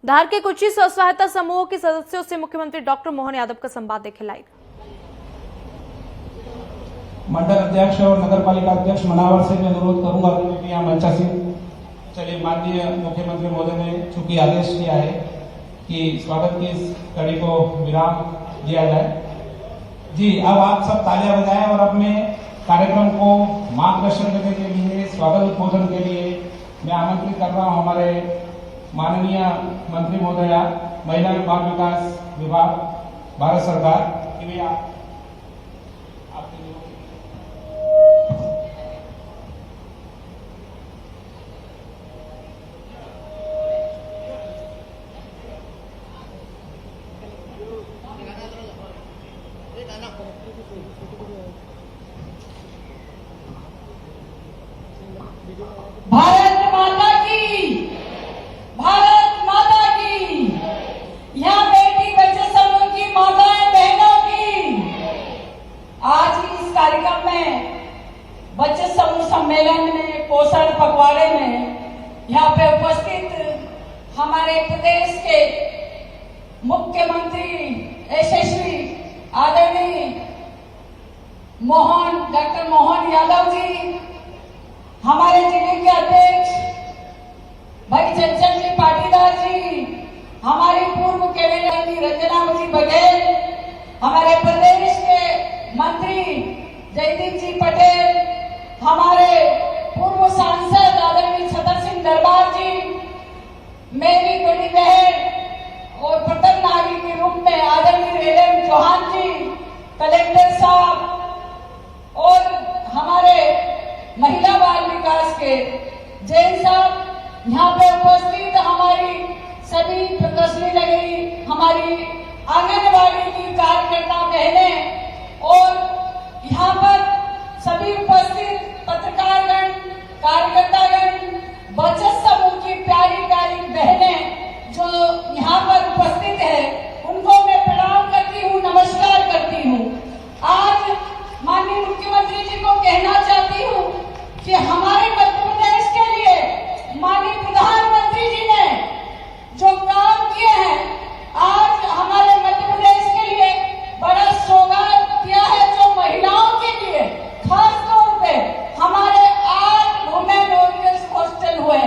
धार के कुछ ही स्व सहायता समूहों के सदस्यों से मुख्यमंत्री डॉक्टर मोहन यादव का संवाद देखें लाइव। मंडल अध्यक्ष और नगर पालिका अध्यक्ष मनावर से मैं अनुरोध करूंगा कि यहाँ मंचा से चलिए माननीय मुख्यमंत्री महोदय ने चूंकि आदेश किया है कि स्वागत की इस कड़ी को विराम दिया जाए। जी, अब आप सब तालियां बजाएं और अपने कार्यक्रम को मार्गदर्शन करने के लिए, स्वागत उद्बोधन के लिए मैं आमंत्रित कर रहा हूं हमारे माननीय मंत्री महोदया, महिला एवं बाल विकास विभाग, भारत सरकार की भी भारत माता की, भारत माता की। यहाँ बेटी बच्चे समूह की माताएं बहनों की आज इस कार्यक्रम में बच्चे समूह सम्मेलन में पोषण पखवाड़े में यहाँ पे उपस्थित हमारे प्रदेश के मुख्यमंत्री यशस्वी आदरणीय डॉक्टर मोहन यादव जी, हमारे जिले के अध्यक्ष भाई चंचल जी पाटीदार जी, हमारी पूर्व कैबिनेट रंजना जी बघेल, हमारे प्रदेश के मंत्री जयदीप जी पटेल, हमारे पूर्व सांसद आदरणीय छतर सिंह दरबार जी, मेरी बड़ी बहन और प्रथम नागरिक के रूप में आदरणीय रेलम चौहान जी, कलेक्टर साहब और हमारे महिला बाल विकास के जैन साहब, यहाँ पे उपस्थित हमारी सभी प्रदर्शनी लगी हमारी आंगनबाड़ी की कार्यकर्ता बहनें और यहाँ पर सभी उपस्थित पत्रकारगण, कार्यकर्तागण, बचत समूह की प्यारी प्यारी बहनें जो यहाँ पर उपस्थित है, उनको मैं प्रणाम करती हूँ, नमस्कार करती हूँ। आज माननीय मुख्यमंत्री जी को कहना चाहती हूँ कि हमारे मध्य प्रदेश के लिए माननीय प्रधानमंत्री जी ने जो काम किए हैं, आज हमारे मध्य प्रदेश के लिए बड़ा सौगात किया है, जो महिलाओं के लिए खास तौर पे हमारे 8 वुमेन हॉस्टल हुए,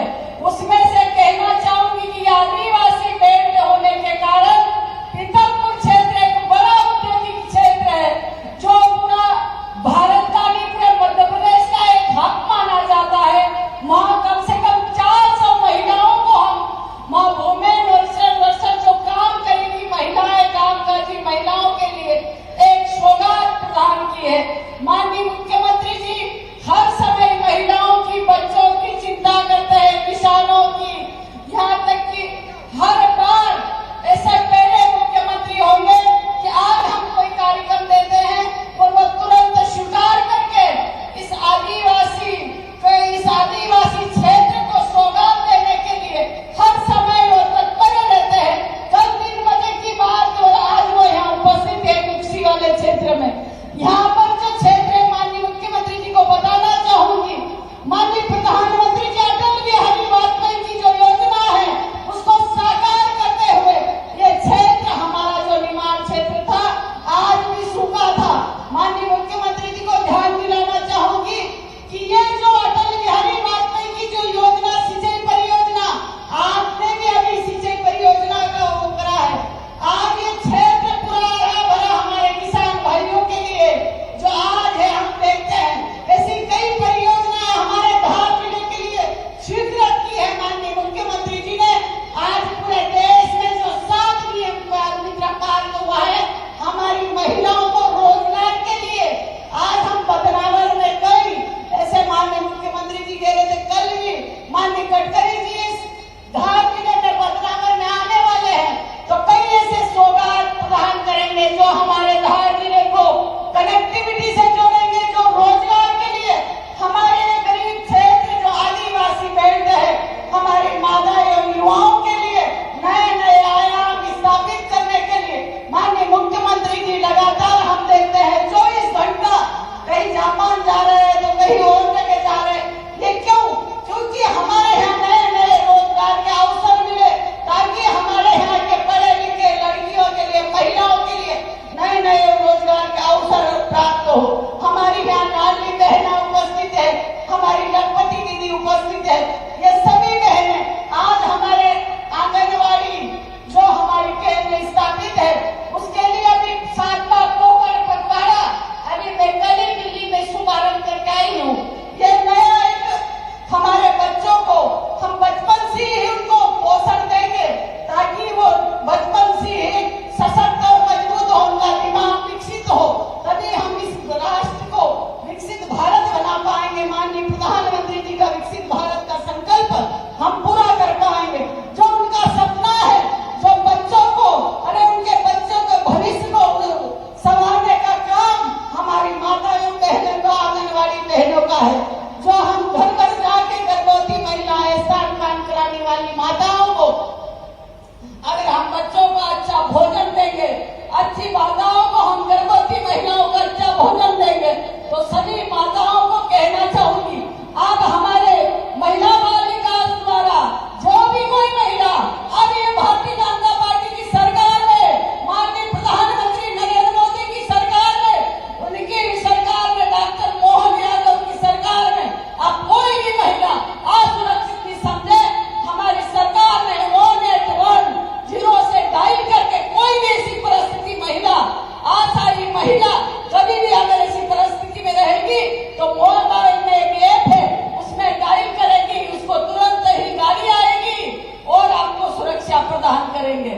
प्रदान करेंगे।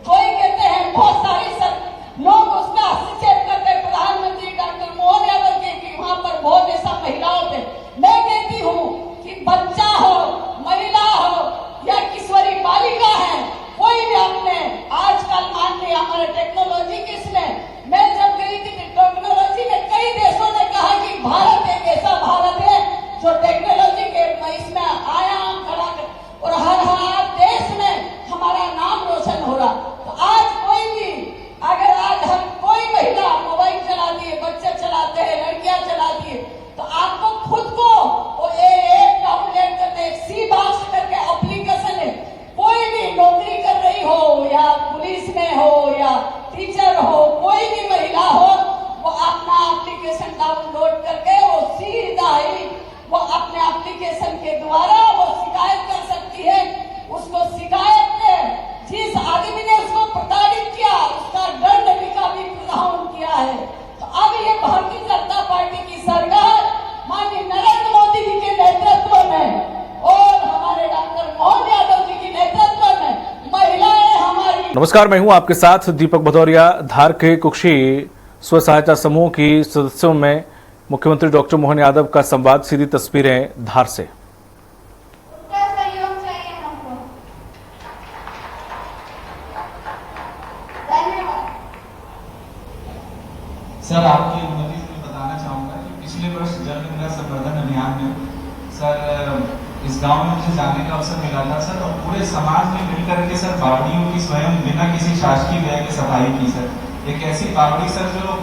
कोई कहते हैं बहुत सारी लोग उसमें हस्तक्षेप करते हैं प्रधानमंत्री डॉक्टर मोहन यादव के कि वहां पर बहुत ऐसा महिलाओं पे। मैं कहती हूँ कि बच्चा हो, महिला हो या किशोरी बालिका है, कोई भी आपने आजकल मान लिया हमारे टेक्नोलॉजी किसने, मैं जब गई थी टेक्नोलॉजी में कई देशों ने कहा कि भारत एक ऐसा भारत है जो टेक्नोलॉजी के इसमें आयाम खड़ा कर और हर देश में हमारा नाम रोशन हो रहा। तो आज कोई भी अगर आज हम कोई महिला मोबाइल चलाती है, बच्चे चलाते हैं, लड़कियां चलाती है, तो आपको खुद को वो एक डाउनलोड करके सी बॉक्स करके एप्लीकेशन है, कोई भी नौकरी कर रही हो या पुलिस में हो या टीचर हो, कोई भी महिला हो, वो अपना एप्लीकेशन डाउनलोड करके वो सीधा ही वो अपने एप्लीकेशन के द्वारा वो शिकायत कर सकती है। उसको शिकायत में जिस आदमी ने उसको प्रताड़ित किया उसका दंड का भी प्रावधान किया है। तो अब ये भारतीय जनता पार्टी की सरकार माननीय नरेंद्र मोदी जी के नेतृत्व में और हमारे डॉक्टर मोहन यादव जी के नेतृत्व में महिलाएं हमारी। नमस्कार, मैं हूं आपके साथ दीपक भदौरिया। धार के कुक्षी स्व सहायता समूह की सदस्यों में मुख्यमंत्री डॉक्टर मोहन यादव का संवाद। सीधी तस्वीरें धार से। सर, आपकी अनुमति से मैं बताना चाहूँगा कि पिछले वर्ष जल गंगा संवर्धन अभियान में सर इस गांव में मुझे जाने का अवसर मिला था सर, और पूरे समाज ने मिलकर के सर बावड़ियों की स्वयं बिना किसी शासकीय व्यय के सफाई की सर। एक ऐसी बावड़ी सर जो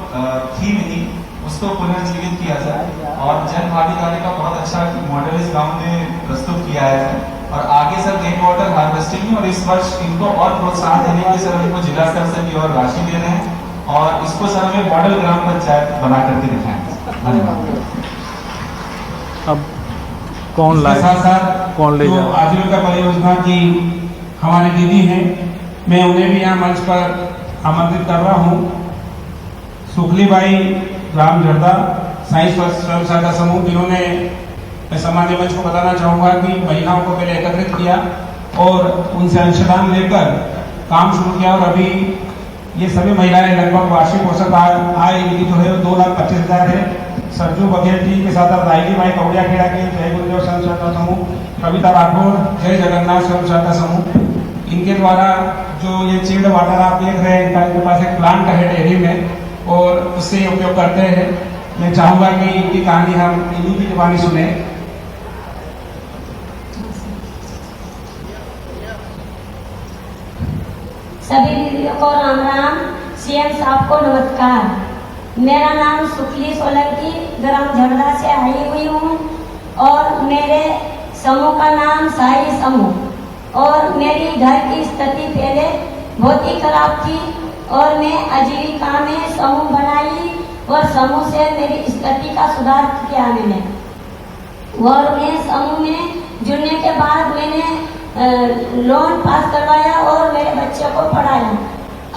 थी नहीं, उसको पुनर्जीवित किया सर, और जन भागीदारी का बहुत अच्छा मॉडल इस गाँव ने प्रस्तुत किया है सर। और आगे सर रेन वाटर हार्वेस्टिंग, और इस वर्ष इनको और प्रोत्साहन देने के सर उनको जिला स्तर की और राशि दे रहे हैं, और इसको सर हमें मॉडल ग्राम पंचायत बना करके दिखाएंगे। धन्यवाद। अब कौन लाए, कौन ले जाए? आजीविका परियोजना की हमारी दीदी हैं, मैं उन्हें भी यहाँ मंच पर आमंत्रित कर रहा हूँ। सुखलीबाई राम जर्दा साइंस स्वयं सहायता समूह, जिन्होंने मैं सामान्य मंच को बताना चाहूँगा कि महिलाओं को पहले एकत्रित किया और उनसे अंशदान लेकर काम शुरू किया, और अभी ये सभी महिलाएं लगभग वार्षिक औसत आय इनकी जो है 2,25,000 है। सरजू बघेल टी के साथ रायली बाई कौड़िया खेड़ा के जय गुरुदेव स्वयं सहायता समूह, कविता राठौर जय जगन्नाथ स्वयं सहायता समूह, इनके द्वारा जो ये चिल्ड वाटर आप देख रहे हैं, इनके पास एक प्लांट है डेयरी में, और उससे उपयोग करते हैं। मैं चाहूंगा कि इनकी कहानी हम इन्हीं की जुबानी सुने। सभी दीदियों को राम राम, सीएम साहब को नमस्कार। मेरा नाम सुखली सोलंकी ग्राम झरदा से आई हुई हूँ, और मेरे समूह का नाम साई समूह। और मेरी घर की स्थिति पहले बहुत ही खराब थी, और मैं आजीविका में समूह बनाई, और समूह से मेरी स्थिति का सुधार किया मैंने। और मैं समूह में जुड़ने के बाद मैंने लोन पास करवाया और मेरे बच्चे को पढ़ाया,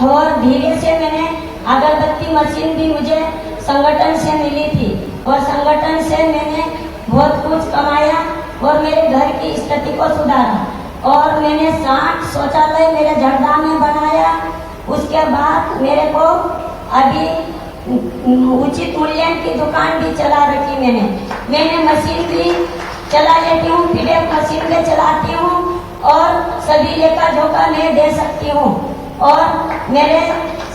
और धीरे से मैंने अगरबत्ती मशीन भी मुझे संगठन से मिली थी, और संगठन से मैंने बहुत कुछ कमाया और मेरे घर की स्थिति को सुधारा। और मैंने 60 शौचालय मेरे झरदा में बनाया। उसके बाद मेरे को अभी उचित मूल्य की दुकान भी चला रखी मैंने मशीन भी चला लेती हूँ, पीडीएफ मशीन भी चलाती हूँ, और सभी लेखा जोखा मैं दे सकती हूँ। और मेरे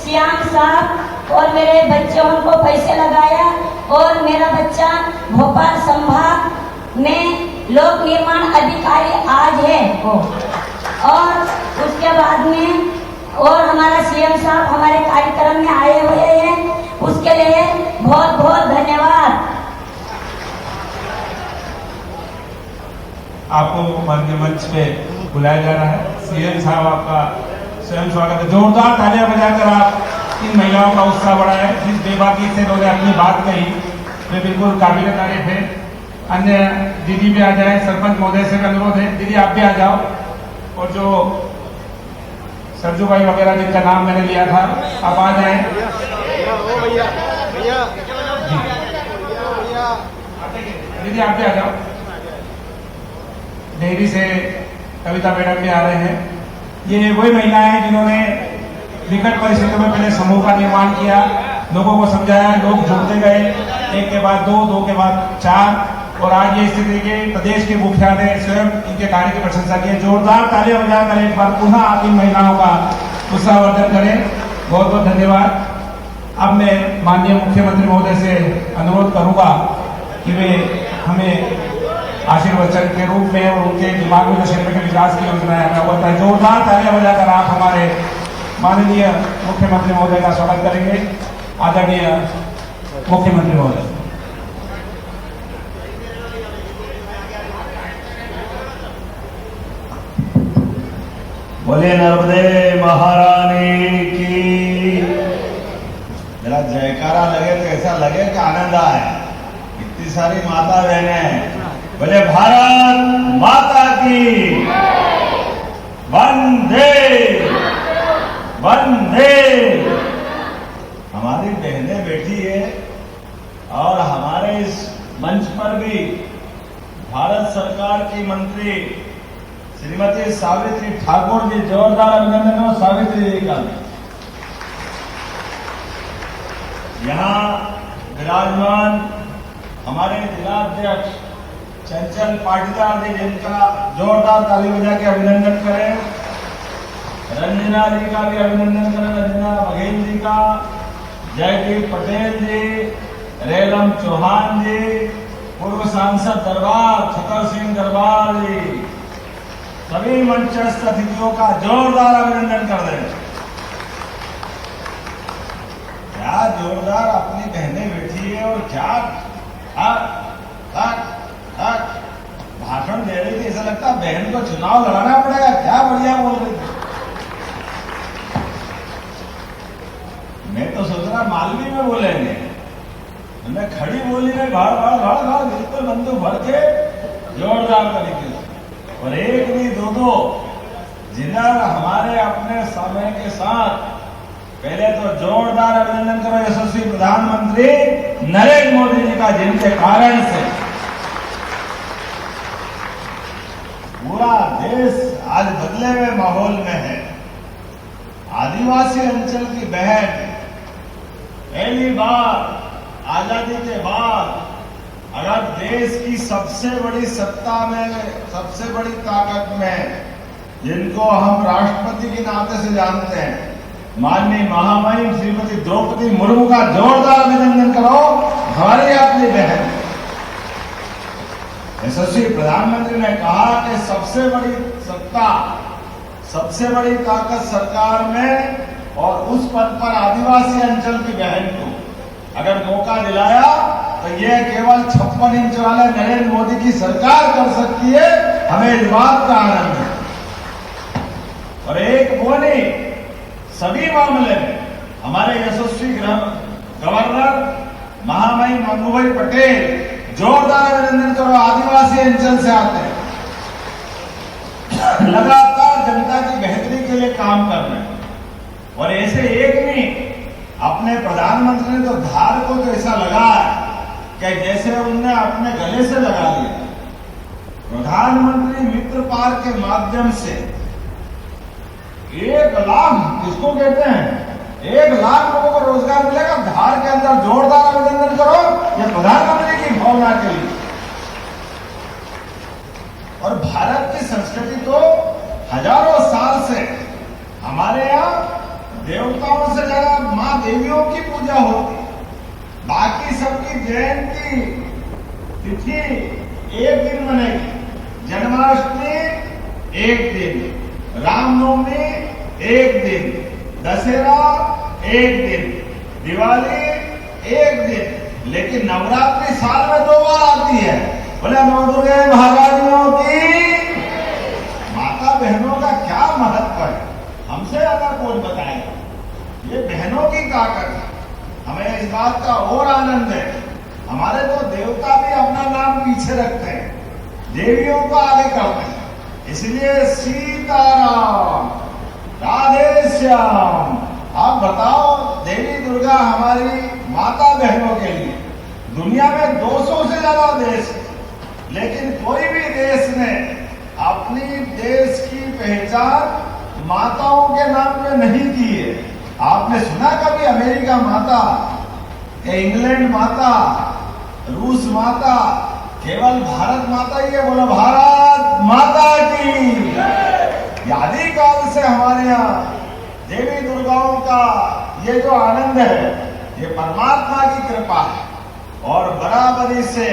श्याम साहब और मेरे बच्चे उनको पैसे लगाया, और मेरा बच्चा भोपाल संभाग में लोक निर्माण अधिकारी आज है वो। और उसके बाद में और हमारा सीएम साहब हमारे कार्यक्रम में आए हुए हैं, उसके लिए बहुत बहुत धन्यवाद। आपको मंच पे बुलाया जा रहा है। सीएम साहब आपका स्वयं स्वागत है। जोरदार तालियां बजाकर आप इन महिलाओं का उत्साह बढ़ाएं। जिस बेबाकी से उन्होंने अपनी बात कही वे बिल्कुल काबिल तारीफ है। अन्य दीदी भी आ जाए, सरपंच महोदय से भी अनुरोध है, दीदी आप भी आ जाओ। और जो सरजू भाई वगैरह जिनका नाम मैंने लिया था, आप आ जाए। दीदी आप भी आ जाओ। डेयरी से कविता मैडम भी आ रहे हैं। ये वही महिलाएं हैं जिन्होंने विकट परिस्थितियों में पहले समूह का निर्माण किया, लोगों को समझाया, लोग जुड़ते गए, एक के बाद दो के बाद 4, और आज ये स्थिति के प्रदेश के मुखिया ने स्वयं इनके कार्य की प्रशंसा की। जोरदार तालियां बजाकर एक बार पुनः आप इन महिलाओं का उत्साहवर्धन करें। बहुत बहुत धन्यवाद। अब मैं माननीय मुख्यमंत्री महोदय से अनुरोध करूंगा कि वे हमें आशीर्वचन के रूप में और उनके दिमाग में जो क्षेत्र के विकास की योजना है हमें होता है, जोरदार तालियां बजाकर आप हमारे माननीय मुख्यमंत्री महोदय का स्वागत करेंगे। आदरणीय मुख्यमंत्री महोदय। बोले नर्मदे महारानी की। जरा जयकारा लगे तो ऐसा लगे कि आनंद आए। इतनी सारी माता बहनें, बोले भारत माता की वंदे वंदे। हमारी बहनें बैठी है और हमारे इस मंच पर भी भारत सरकार की मंत्री श्रीमती सावित्री ठाकुर जी, जोरदार अभिनंदन हो सावित्री जी का। यहाँ विराजमान हमारे जिलाध्यक्ष चंचल पाटीदार जी, जिनका जोरदार ताली बजा के अभिनंदन करें। रंजना जी का भी अभिनंदन करें, रंजना बघेल जी का, जयदीप पटेल जी, रेलम चौहान जी, पूर्व सांसद दरबार छतर सिंह दरबार जी, सभी मंचस्थ अतिथियों का जोरदार अभिनंदन कर दें। क्या जोरदार अपनी बहनें बैठी है और क्या भाषण दे रही थी। ऐसा लगता बहन को चुनाव लड़ाना पड़ेगा, क्या बढ़िया बोल रही थी। मैं तो सोच रहा मालवी में बोलेंगे, मैं खड़ी बोली में भाड़ बिल्कुल बंदूक भर के जोरदार तरीके से, और एक नहीं दो जिन्हें हमारे अपने समय के साथ। पहले तो जोरदार अभिनंदन करो यशस्वी प्रधानमंत्री नरेंद्र मोदी जी का, जिनके कारण से पूरा देश आज बदले हुए माहौल में है। आदिवासी अंचल की बहन पहली बार आजादी के बाद अगर देश की सबसे बड़ी सत्ता में, सबसे बड़ी ताकत में, जिनको हम राष्ट्रपति के नाते से जानते हैं, माननीय महामहिम श्रीमती द्रौपदी मुर्मू का जोरदार अभिनंदन करो। हमारी अपनी बहन यशस्वी प्रधानमंत्री ने कहा कि सबसे बड़ी सत्ता, सबसे बड़ी ताकत सरकार में, और उस पद पर आदिवासी अंचल की बहन को अगर मौका दिलाया तो यह केवल 56 इंच वाले नरेंद्र मोदी की सरकार कर सकती है। हमें इस बात का आनंद है। और एक वो नहीं, सभी मामले में हमारे यशस्वी गवर्नर महामहिम मंगूभाई पटेल, जोरदार अभिनंदन करो, आदिवासी अंचल से आते हैं, लगातार जनता की बेहतरी के लिए काम कर रहे हैं। और ऐसे एक नहीं, अपने प्रधानमंत्री ने तो धार को तो ऐसा लगा कि जैसे उनने अपने गले से लगा लिया। प्रधानमंत्री मित्र पार के माध्यम से 1 लाख, किसको कहते हैं, 1 लाख लोगों को रोजगार मिलेगा। धार के अंदर जोरदार अभिनंदन करो ये प्रधानमंत्री की भावना के लिए। और भारत की संस्कृति तो हजारों साल से हमारे यहाँ देवताओं से ज्यादा मां देवियों की पूजा होती। बाकी सबकी जयंती तिथि एक दिन बनेगी, जन्माष्टमी एक दिन, रामनवमी एक दिन, दशहरा एक दिन, दिवाली एक दिन, लेकिन नवरात्रि साल में 2 बार आती है। बोले नवदुर्गे महारानियों की। माता बहनों का क्या महत्व है, हमसे ज्यादा कौन बताएगा। ये बहनों की ताकत है। हमें इस बात का और आनंद है, हमारे तो देवता भी अपना नाम पीछे रखते हैं, देवियों को आगे करते हैं। इसलिए सीताराम, राधे श्याम। आप बताओ, देवी दुर्गा हमारी माता बहनों के लिए दुनिया में 200 से ज्यादा देश है, लेकिन कोई भी देश ने अपनी देश की पहचान माताओं के नाम पे नहीं की है। आपने सुना कभी अमेरिका माता, इंग्लैंड माता, रूस माता? केवल भारत माता ही है। बोलो भारत माता की। आदि काल से हमारे यहाँ देवी दुर्गाओं का ये जो आनंद है, ये परमात्मा की कृपा है। और बराबरी से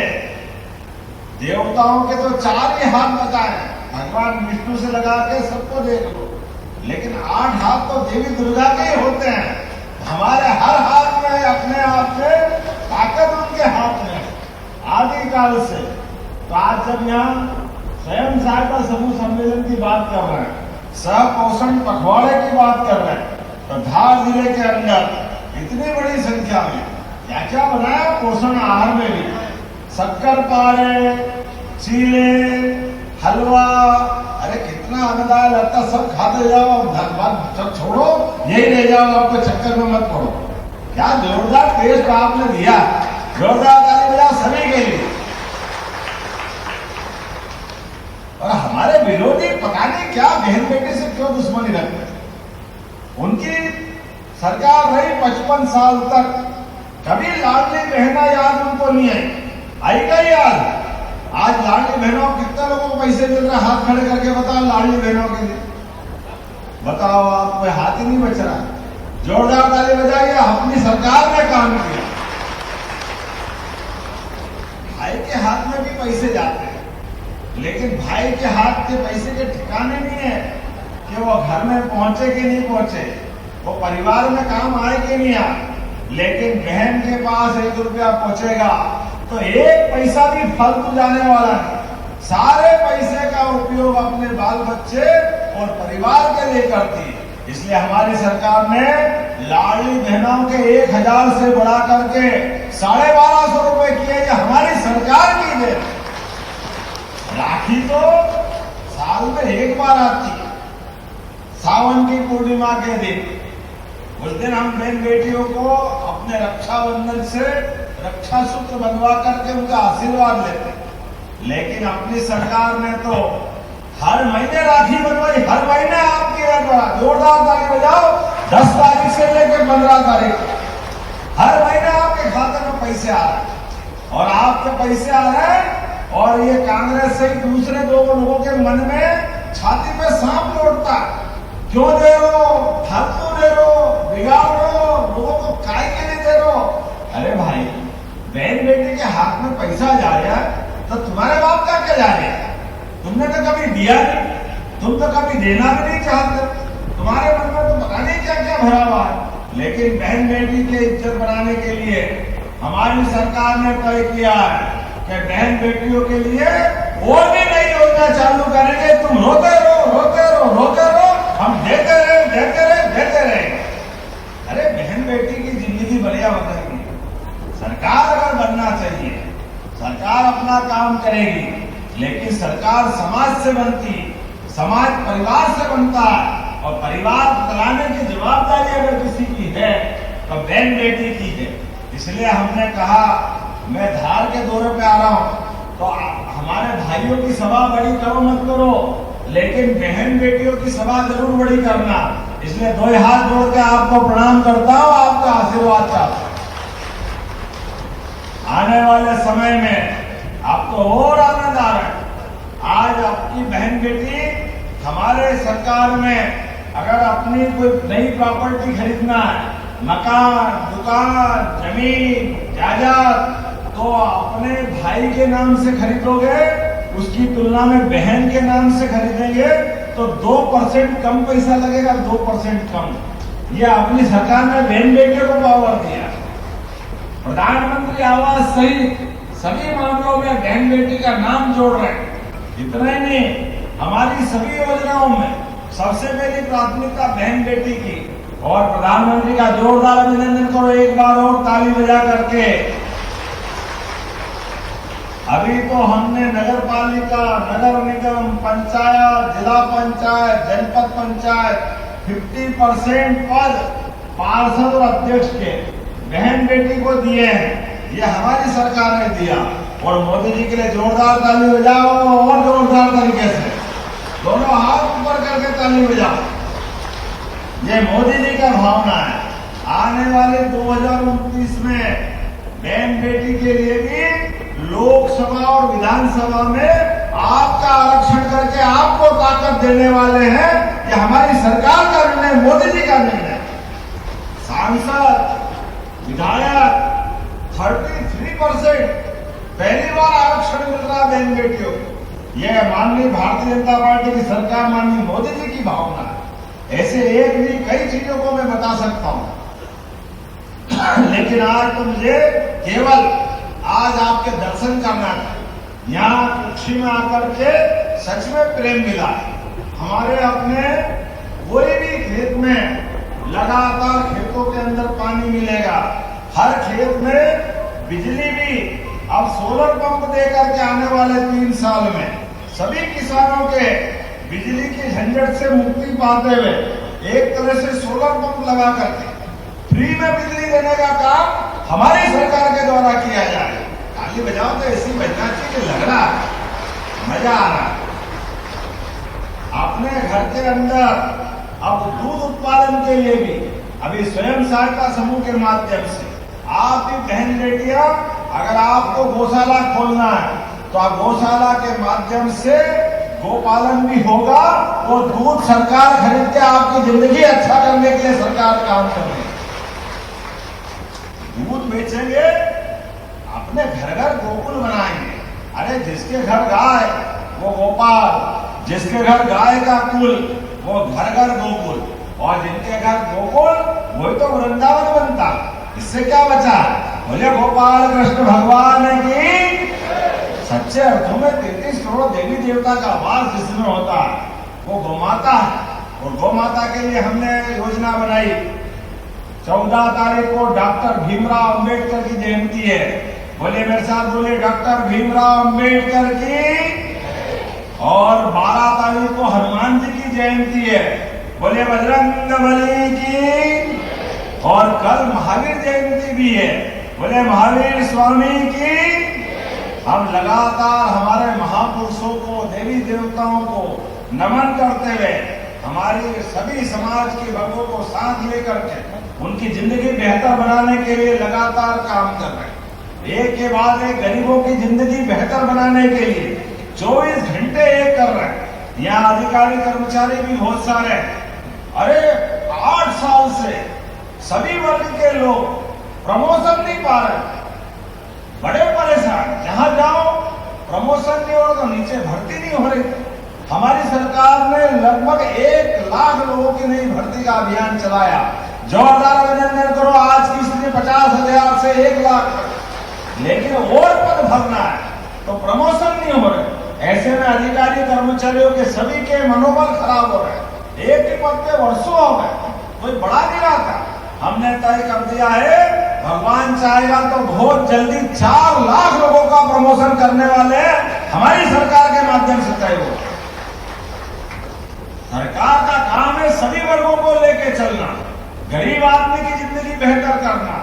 देवताओं के तो 4 ही हाथ बताए, भगवान विष्णु से लगा के सबको देख लो, लेकिन 8 हाथ तो देवी दुर्गा के ही होते हैं। हमारे हर हाथ में अपने आप में ताकत उनके हाथ में आदि काल से। तो आज जब यहाँ स्वयं सहायता समूह सम्मेलन की बात कर रहे हैं, सहपोषण पखवाड़े की बात कर रहे हैं, तो धार जिले के अंदर इतनी बड़ी संख्या में क्या क्या बनाया पोषण आहार में भी, शक्कर पारे, चीले, हलवा, अरे कितना आनंददायक लगता। सब खाते जाओ, सब छोड़ो, यही ले जाओ, आपको चक्कर में मत पड़ो। क्या जोरदार टेस्ट आपने दिया। जोरदार ताली बजाओ सभी के लिए। और हमारे विरोधी पता नहीं क्या बहन बेटी से क्यों दुश्मनी रखते हैं। उनकी सरकार रही 55 साल तक, कभी लाडली बहना याद उनको नहीं आई क्या याद? आज लाडली बहनों कितने लोगों को पैसे मिल रहे, हाथ खड़े करके बताओ लाडली बहनों के लिए। बताओ, आप कोई हाथ ही नहीं बच रहा। जोरदार ताली बजाइए। अपनी सरकार ने काम किया। भाई के हाथ में भी पैसे जाते हैं, लेकिन भाई के हाथ के पैसे के ठिकाने नहीं है कि वो घर में पहुंचे कि नहीं पहुंचे, वो परिवार में काम आए कि नहीं आए। लेकिन बहन के पास 1 रुपया पहुंचेगा तो 1 पैसा भी फालतू जाने वाला है। सारे पैसे का उपयोग अपने बाल बच्चे और परिवार के लिए करती है। इसलिए हमारी सरकार ने लाडली बहनों के 1000 से बढ़ा करके 1250 रुपए किए। ये हमारी सरकार की है। राखी तो साल में 1 बार आती है, सावन की पूर्णिमा के दिन। उस दिन हम बहन बेटियों को अपने रक्षाबंधन से रक्षा सूत्र बनवा करके उनका आशीर्वाद लेते हैं। लेकिन अपनी सरकार ने तो हर महीने राखी बनवाई। हर महीने आपके द्वारा जोरदार ताली बजाओ। 10 तारीख से लेकर 15 तारीख हर महीने आपके खाते में पैसे आ रहे हैं। और आपके पैसे आ रहे हैं और ये कांग्रेस से दूसरे 2 लोगों के मन में छाती पे सांप लौटता है। क्यों दे रहे हो, फालतू दे रहे हो, बिगाड़ रहे हो, लोगों को काय के लिए दे रहे हो? अरे भाई, बहन बेटी के हाथ में पैसा जा रहा है तो तुम्हारे बाप का क्या जा रहा है? तुमने तो कभी दिया नहीं, तुम तो कभी देना भी नहीं चाहते। तुम्हारे मन में तो पता नहीं क्या क्या भरा हुआ है। लेकिन बहन बेटी की इज्जत बनाने के लिए हमारी सरकार ने तय किया है कि बहन बेटियों के लिए और भी नई योजना चालू करेंगे। तुम रोते रहो, रोते रहो, रोते रहो, हम देते रहे, देते रहे, देते रहे। अरे बहन बेटी की जिंदगी बढ़िया बनेगी। सरकार अगर बनना चाहिए, सरकार अपना काम करेगी, लेकिन सरकार समाज से बनती, समाज परिवार से बनता है। और परिवार चलाने की जवाबदारी अगर किसी की है तो बहन बेटी की है। इसलिए हमने कहा, मैं धार के दौरे पे आ रहा हूं तो हमारे भाइयों की सभा बड़ी करो मत करो, लेकिन बहन बेटियों की सभा जरूर बड़ी करना। इसलिए 2 हाथ जोड़ के आपको प्रणाम करता हूं, आपका आशीर्वाद चाहता हूं। आने वाले समय में आपको और आनंद आ रहा है। आज आपकी बहन बेटी हमारे सरकार में अगर अपनी कोई नई प्रॉपर्टी खरीदना है, मकान, दुकान, जमीन, जायदाद, तो अपने भाई के नाम से खरीदोगे, उसकी तुलना में बहन के नाम से खरीदेंगे तो 2% कम पैसा लगेगा। 2% कम। यह अपनी सरकार ने बहन बेटियों को पावर दिया। प्रधानमंत्री आवास सहित सभी मामलों में बहन बेटी का नाम जोड़ रहे हैं। इतना ही नहीं, हमारी सभी योजनाओं में सबसे पहली प्राथमिकता बहन बेटी की। और प्रधानमंत्री का जोरदार अभिनंदन करो एक बार और ताली बजा करके। अभी तो हमने नगर पालिका, नगर निगम, पंचायत, जिला पंचायत, जनपद पंचायत 50% पद पार्षद और अध्यक्ष के बहन बेटी को दिए हैं। ये हमारी सरकार ने दिया। और मोदी जी के लिए जोरदार ताली बजाओ और जोरदार तरीके से दोनों हाथ ऊपर करके ताली बजाओ। ये मोदी जी का भावना है। आने वाले 2029 में बहन बेटी के लिए भी लोकसभा और विधानसभा में आपका आरक्षण करके आपको ताकत देने वाले हैं। ये हमारी सरकार का निर्णय, मोदी जी का निर्णय। सांसद, विधायक 33% पहली बार आरक्षण मिल रहा है बहन बेटियों को। यह माननीय भारतीय जनता पार्टी की सरकार, माननीय मोदी जी की भावना है। ऐसे एक नहीं कई चीजों को मैं बता सकता हूं, लेकिन आज तो मुझे केवल आज आपके दर्शन करना था। यहाँ कुक्षी में आकर के सच में प्रेम मिला। हमारे अपने कोई भी खेत में लगातार खेतों के अंदर पानी मिलेगा। हर खेत में बिजली भी अब सोलर पंप देकर के आने वाले 3 साल में सभी किसानों के बिजली की झंझट से मुक्ति पाते हुए एक तरह से सोलर पंप लगा करके फ्री में बिजली देने का काम हमारी सरकार के द्वारा किया जाए। ताली बजाओ तो ऐसी बजना चाहिए, लग रहा है, मजा आ रहा है। अपने घर के अंदर अब दूध उत्पादन के लिए भी अभी स्वयं सहायता समूह के माध्यम से आप भी बहन बेटियां, अगर आपको गौशाला खोलना है तो आप गौशाला के माध्यम से गोपालन भी होगा और दूध सरकार खरीद के आपकी जिंदगी अच्छा करने के लिए सरकार काम कर रही है। दूध बेचेंगे, अपने घर घर गोकुल बनाएंगे। अरे जिसके घर गाय वो गोपाल, जिसके घर गाय का कुल वो घर घर गोकुल, और जिनके घर गोकुल वही तो वृंदावन बनता। इससे क्या बचा? बोले गोपाल कृष्ण भगवान की। सच्चे अर्थों में 33 करोड़ देवी देवता का वास जिसमें होता है वो गोमाता है। और गोमाता के लिए हमने योजना बनाई। 14 तारीख को डॉक्टर भीमराव अंबेडकर की जयंती है। बोले मेरे साथ, बोले डॉक्टर भीमराव अंबेडकर की। और 12 तारीख को हनुमान जी की जयंती है। बोले बजरंगबली की। और कल महावीर जयंती भी है। बोले महावीर स्वामी की। हम लगातार हमारे महापुरुषों को, देवी देवताओं को नमन करते हुए हमारी सभी समाज के वर्गों को साथ लेकर के उनकी जिंदगी बेहतर बनाने के लिए लगातार काम कर रहे हैं। एक के बाद एक गरीबों की जिंदगी बेहतर बनाने के लिए 24 घंटे एक कर रहे हैं। यहाँ अधिकारी कर्मचारी भी बहुत सारे हैं। अरे 8 साल से सभी वर्ग के लोग प्रमोशन नहीं पा रहे, बड़े परेशान। जहां जाओ प्रमोशन नहीं हो रहा तो नीचे भर्ती नहीं हो रही। हमारी सरकार ने लगभग 1 लाख लोगों की नई भर्ती का अभियान चलाया। जोरदार अभिनंदन करो। आज की स्थिति 50,000 से 1 लाख तक। लेकिन और पद भरना है तो प्रमोशन नहीं हो रहे। ऐसे में अधिकारी कर्मचारियों के सभी के मनोबल खराब हो रहे। एक ही पद पे वर्षों हो गए, कोई बढ़ा नहीं रहा था। हमने तय कर दिया है, भगवान चाहेगा तो बहुत जल्दी 4 लाख लोगों का प्रमोशन करने वाले हमारी सरकार के माध्यम से तय हो। सरकार का काम है सभी वर्गों को लेके चलना, गरीब आदमी की जिंदगी बेहतर करना,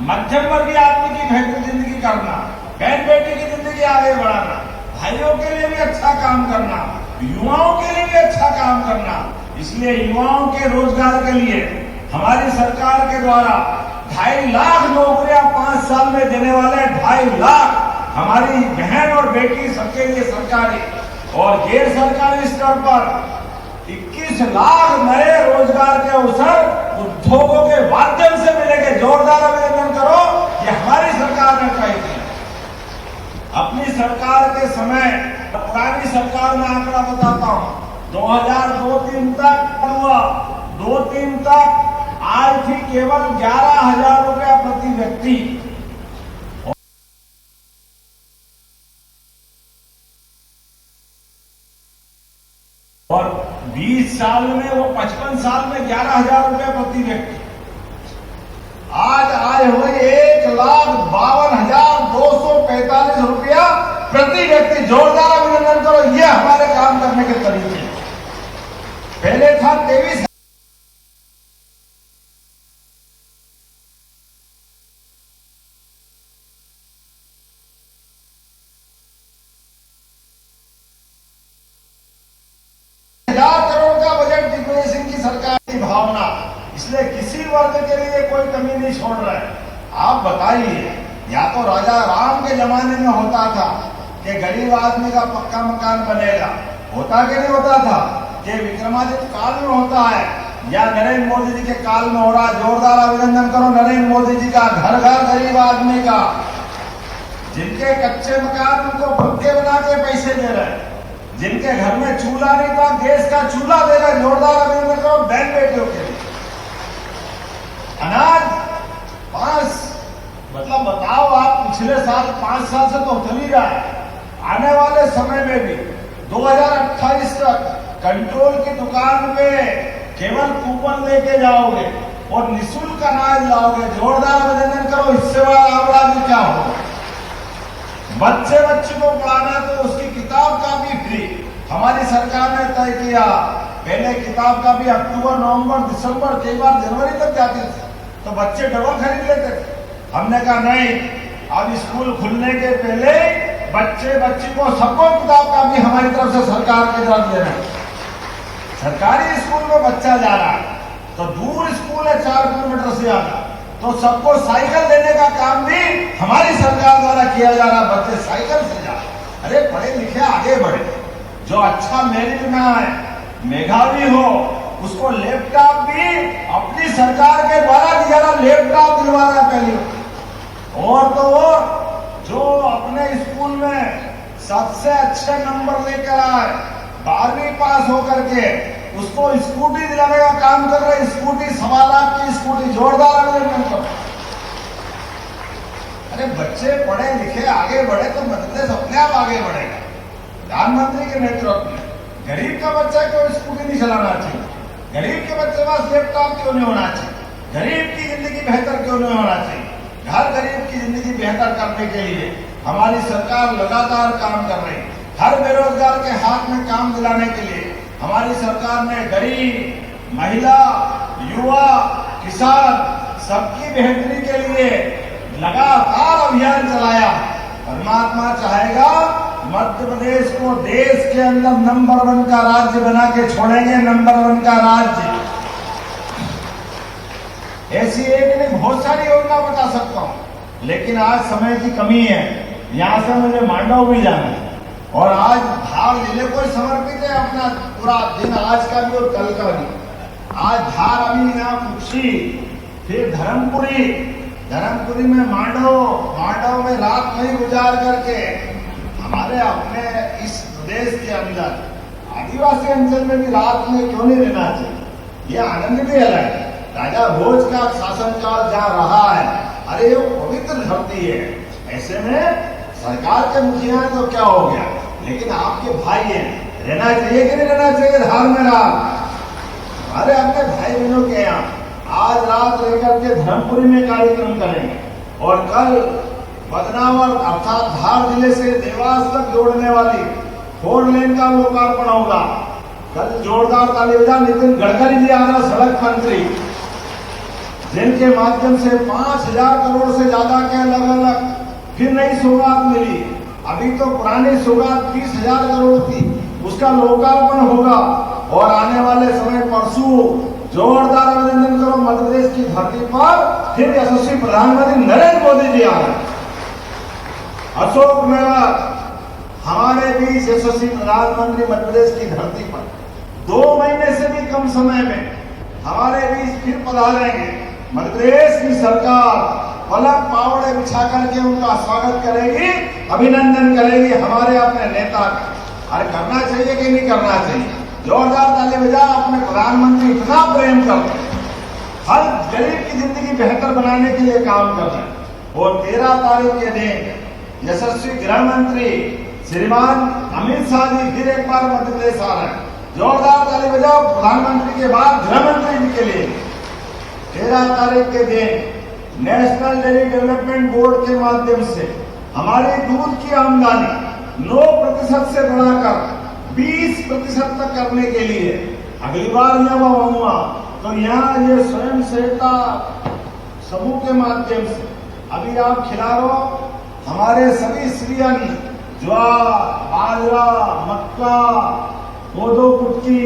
मध्यम वर्गीय आदमी की बेहतर जिंदगी करना, बहन बेटी की जिंदगी आगे बढ़ाना, भाइयों के लिए भी अच्छा काम करना, युवाओं के लिए भी अच्छा काम करना। इसलिए युवाओं के रोजगार के लिए हमारी सरकार के द्वारा 2.5 लाख नौकरियां 5 साल में देने वाले 2.5 लाख हमारी बहन और बेटी सबके लिए सरकारी और गैर सरकारी स्तर पर 21 लाख नए रोजगार के अवसर उद्योगों के माध्यम से मिलेंगे। जोरदार अभिनंदन करो, ये हमारी सरकार ने तय किया। अपनी सरकार के समय, पुरानी सरकार में आंकड़ा बताता हूं, 2002-03 तक हुआ, 2-3 तक आज थी केवल 11,000 रुपया प्रति व्यक्ति। और 20 साल में वो 55 साल में 11,000 रुपया प्रति व्यक्ति। आज आए हुए 1,52,245 रुपया प्रति व्यक्ति। जोरदार अभिनंदन करो, ये हमारे काम करने के तरीके। पहले था 23 करोड़ का बजट दिग्विजय सिंह की सरकार की भावना। इसलिए किसी वर्ग के लिए कोई कमी नहीं छोड़ रहे। आप बताइए, या तो राजा राम के जमाने में होता था कि गरीब आदमी का पक्का मकान बनेगा, होता कि नहीं होता था? कि विक्रमादित्य काल में होता है या नरेंद्र मोदी जी के काल में हो रहा? जोरदार अभिनंदन करो नरेंद्र मोदी जी का। घर घर गरीब आदमी का, जिनके कच्चे मकान उनको पक्के बना के पैसे दे रहे हैं, जिनके घर में चूल्हा नहीं था गैस का चूल्हा दे रहे। जोरदार अभिनंदन करो बहन बेटियों के लिए। अनाज 5 मतलब बताओ आप, पिछले साल 5 साल से तो चल ही रहा है। आने वाले समय में भी 2028 तक कंट्रोल की दुकान पे केवल कूपन लेके जाओगे और निःशुल्क अनाज लाओगे। जोरदार अभिनंदन करो, इससे बड़ा लाभ भी क्या होगा? बच्चे को पढ़ाना तो उसकी किताब का भी फ्री हमारी सरकार ने तय किया। पहले किताब का भी अक्टूबर, नवंबर, दिसंबर, कई बार जनवरी तक जाती थी, तो बच्चे डबल खरीद लेते थे। हमने कहा नहीं, अब स्कूल खुलने के पहले बच्ची को सबको किताब का भी हमारी तरफ से सरकार की तरफ देना है। सरकारी स्कूल में बच्चा जा रहा है तो दूर स्कूल है 4 किलोमीटर से आना, तो सबको साइकिल देने का काम भी हमारी सरकार द्वारा किया जा रहा। बच्चे साइकिल से जा, अरे पढ़े लिखे आगे बढ़े। जो अच्छा मेरिट में आए, मेधावी हो, उसको लैपटॉप भी अपनी सरकार के द्वारा दिया रहा, लैपटॉप दिलवा रहा पहले। और तो और जो अपने स्कूल में सबसे अच्छे नंबर लेकर आए, 12वीं पास होकर के, उसको स्कूटी दिलाने का काम कर रहे। स्कूटी 1.25 लाख की स्कूटी। जोरदार अभिनंदन करो। अरे बच्चे पढ़े लिखे आगे बढ़े तो मध्यप्रदेश अपने आप आगे बढ़ेगा। प्रधानमंत्री के नेतृत्व में गरीब का बच्चा क्यों स्कूटी नहीं चलाना चाहिए? गरीब के बच्चे पास लैपटॉप क्यों नहीं होना चाहिए? गरीब की जिंदगी बेहतर क्यों नहीं होना चाहिए? हर गरीब की जिंदगी बेहतर करने के लिए हमारी सरकार लगातार काम कर रही है। हर बेरोजगार के हाथ में काम दिलाने के लिए हमारी सरकार ने गरीब, महिला, युवा, किसान सबकी बेहतरी के लिए लगातार अभियान चलाया। परमात्मा चाहेगा मध्य प्रदेश को देश के अंदर नंबर 1 का राज्य बना के छोड़ेंगे। नंबर 1 का राज्य। ऐसी एक नहीं, बहुत सारी योजना बता सकता हूं, लेकिन आज समय की कमी है। यहां से मुझे मांडव भी जाना है और आज धार जिले को समर्पित है अपना पूरा दिन, आज का भी और कल का भी। आज धार, अभी यहाँ कुक्षी, फिर धर्मपुरी में मांडव में रात नहीं गुजार करके हमारे अपने इस प्रदेश के अंदर आदिवासी अंचल में भी रात में क्यों नहीं रहना चाहिए? ये आनंद भी अलग है। राजा भोज का शासनकाल जहाँ रहा है, अरे ये पवित्र धरती है। ऐसे में सरकार के मुखिया है तो क्या हो गया, लेकिन आपके भाई हैं, रहना चाहिए कि नहीं रहना चाहिए धार में रात? हमारे अपने भाई बहनों के यहाँ आज रात लेकर के धर्मपुरी में कार्यक्रम करेंगे और कल बदनावर अर्थात धार जिले से देवास तक जोड़ने वाली 4 लेन का लोकार्पण होगा। कल जोरदार ताली बजा। नितिन गडकरी जी आ रहा, सड़क मंत्री, जिनके माध्यम से 5,000 करोड़ से ज्यादा के अलग अलग फिर नई सौगात मिली। अभी तो पुरानी सौगात 20,000 करोड़ थी, उसका लोकार्पण होगा। और आने वाले समय परसों जोरदार अभिनंदन करो, मध्य प्रदेश की धरती पर फिर यशस्वी प्रधानमंत्री नरेंद्र मोदी जी आ रहे। अशोकनगर हमारे बीच यशस्वी प्रधानमंत्री मध्य प्रदेश की धरती पर 2 महीने से भी कम समय में हमारे बीच फिर पधारेंगे। मध्य प्रदेश की सरकार पलक पावड़े बिछा करके उनका स्वागत करेगी, अभिनंदन करेगी हमारे अपने नेता का। अरे करना चाहिए कि नहीं करना चाहिए? जोरदार ताली बजा। अपने प्रधानमंत्री इतना प्रेम करते हैं, हर गरीब की जिंदगी बेहतर बनाने के लिए काम कर रहे हैं। और 13 तारीख के दिन यशस्वी गृह मंत्री श्रीमान अमित शाह जी फिर एक बार मध्य प्रदेश आ रहे हैं। जोरदार ताली बजाओ प्रधानमंत्री के बाद गृह मंत्री जी के लिए। 13 तारीख के दिन नेशनल डेयरी डेवलपमेंट बोर्ड के माध्यम से हमारी दूध की आमदनी 9% से बढ़ाकर 20% तक करने के लिए अगली बार जब आऊंगा तो यहाँ ये स्वयं सहायता समूह के माध्यम से अभी आप खिला रहे हो हमारे सभी स्त्रियन ज्वार, बाजरा, मक्का, कोदो कुटकी,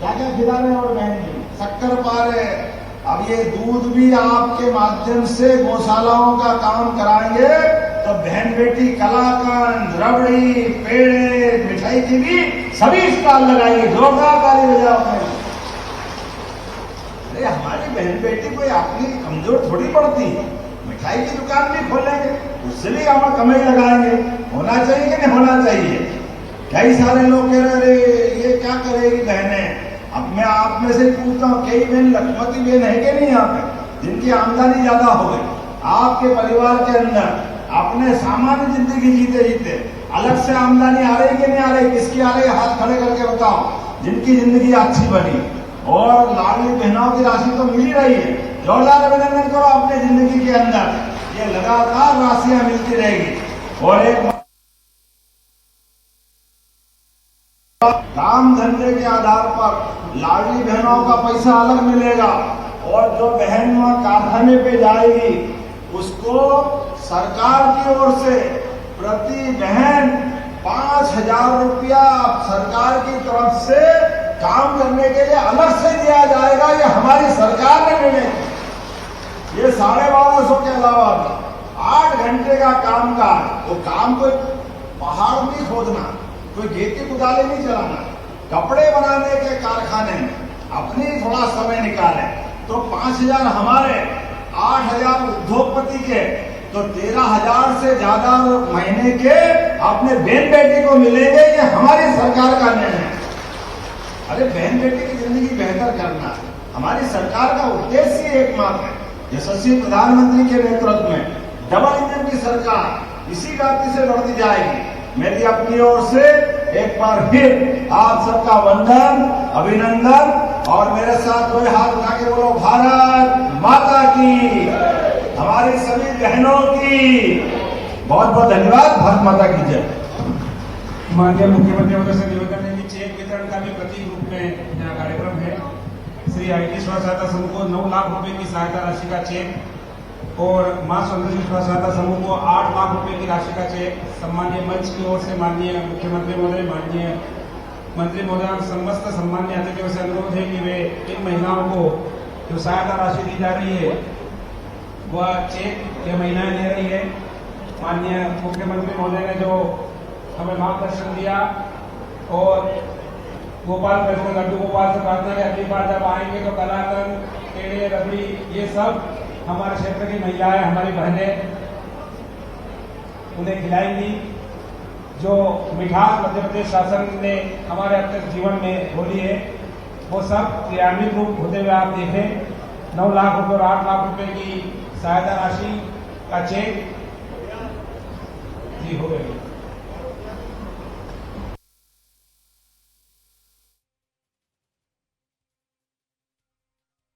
क्या क्या खिला रहे हैं और बहन जी, शक्कर पारे, अब ये दूध भी आपके माध्यम से गौशालाओं का काम कराएंगे, तो बहन बेटी कलाकंद, रबड़ी, पेड़े, मिठाई की भी सभी स्टॉल लगाएंगे। जोरदार ताली बजाओ। अरे हमारी बहन बेटी कोई अपनी कमजोर थोड़ी पड़ती है, मिठाई की दुकान भी खोलेंगे, उससे भी हम कमाई लगाएंगे। होना चाहिए कि नहीं होना चाहिए? कई सारे लोग कह रहे अरे ये क्या करेगी बहनें। अब मैं आप में से पूछता हूँ, कई बहन लक्ष्मती बहन है कि नहीं यहाँ पे, जिनकी आमदनी ज्यादा हो गई, आपके परिवार के अंदर अपने सामान्य जिंदगी जीते जीते अलग से आमदनी आ रही कि नहीं आ रही? किसकी आ रही? हाथ खड़े करके बताओ, जिनकी जिंदगी अच्छी बनी। और लाडली बहनों की राशि तो मिल ही रही है। जोरदार अभिनंदन करो अपने जिंदगी के अंदर, ये लगातार राशियां मिलती रहेगी। और एक काम धंधे के आधार पर लाडली बहनों का पैसा अलग मिलेगा, और जो बहन वहां कारखाने पे जाएगी उसको सरकार की ओर से प्रति बहन 5,000 रुपया सरकार की तरफ से काम करने के लिए अलग से दिया जाएगा। ये हमारी सरकार ने निर्णय किया। ये 1250 के अलावा 8 घंटे का काम का, वो काम कोई पहाड़ नहीं खोदना, कोई खेती कुदाले नहीं चलाना, कपड़े बनाने के कारखाने में अपनी थोड़ा समय निकाले तो 5,000 हमारे, 8,000 उद्योगपति के, तो 13,000 से ज्यादा महीने के अपने बहन बेटी को मिलेंगे। ये हमारी सरकार का निर्णय है। अरे बहन बेटी की जिंदगी बेहतर करना हमारी सरकार का उद्देश्य एकमात्र है। यशस्वी प्रधानमंत्री के नेतृत्व में डबल इंजन की सरकार इसी गति से बढ़ती जाएगी। मेरी अपनी ओर से एक बार फिर आप सबका वंदन, अभिनंदन, और मेरे साथ दो हाथ उठा के बोलो भारत माता की, हमारी सभी बहनों की बहुत बहुत धन्यवाद। भारत माता की जय। माननीय मुख्यमंत्री महोदय से निवेदन है कि चेक वितरण का भी प्रतीक रूप में यहाँ कार्यक्रम है। श्री आईटी स्व सहायता समूह को 9 लाख रुपए की सहायता राशि का चेक और मां सौंदर्य स्व सहायता समूह को 8 लाख रुपए की राशि का चेक सम्मानीय मंच की ओर से माननीय मुख्यमंत्री महोदय, माननीय मंत्री महोदय, समस्त सम्मानीय अतिथियों से अनुरोध है कि वे इन महिलाओं को जो सहायता राशि दी जा रही है वह चेक ये महिलाएं ले रही है। माननीय मुख्यमंत्री महोदय ने जो हमें मार्गदर्शन दिया, और गोपाल लड्डू गोपाल से प्रार्थना है अगली बार जब आएंगे तो कलाकंद, पेड़े, रबड़ी, ये सब हमारे क्षेत्र की महिलाएं, हमारी बहनें उन्हें खिलाएंगी। जो मिठास मध्य प्रदेश शासन ने हमारे अब तक जीवन में होली है, वो सब क्रियान्वित रूप होते हुए आप देखें। 9 लाख रुपए और 8 लाख रुपए की सहायता राशि का चेक जी हो गई।